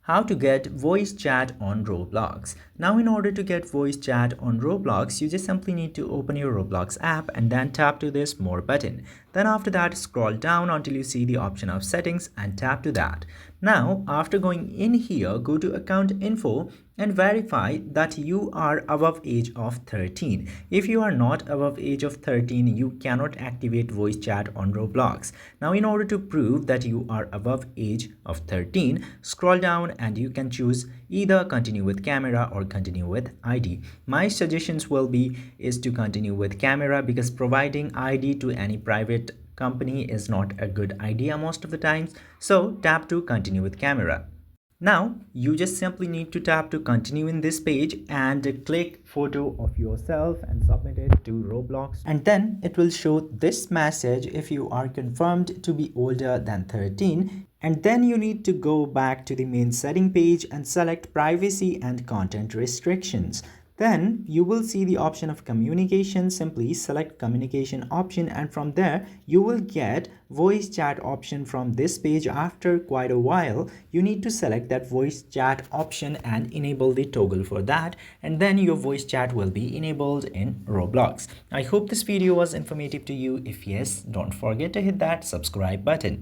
How to get voice chat on Roblox. Now in order to get voice chat on Roblox, you just simply need to open your Roblox app and then tap to this more button. Then after that, scroll down until you see the option of settings and tap to that. Now after going in here, go to account info and verify that you are above age of 13. If you are not above age of 13, you cannot activate voice chat on Roblox. Now in order to prove that you are above age of 13, scroll down and you can choose either continue with camera or continue with ID. My suggestions will be is to continue with camera because providing ID to any private company is not a good idea most of the times. So tap to continue with camera. Now, you just simply need to tap to continue in this page and click photo of yourself and submit it to Roblox. And then it will show this message if you are confirmed to be older than 13. And then you need to go back to the main setting page and select privacy and content restrictions. Then you will see the option of communication. Simply select communication option and from there you will get voice chat option from this page. After quite a while you need to select that voice chat option and enable the toggle for that, and then your voice chat will be enabled in Roblox. I hope this video was informative to you. If yes, don't forget to hit that subscribe button.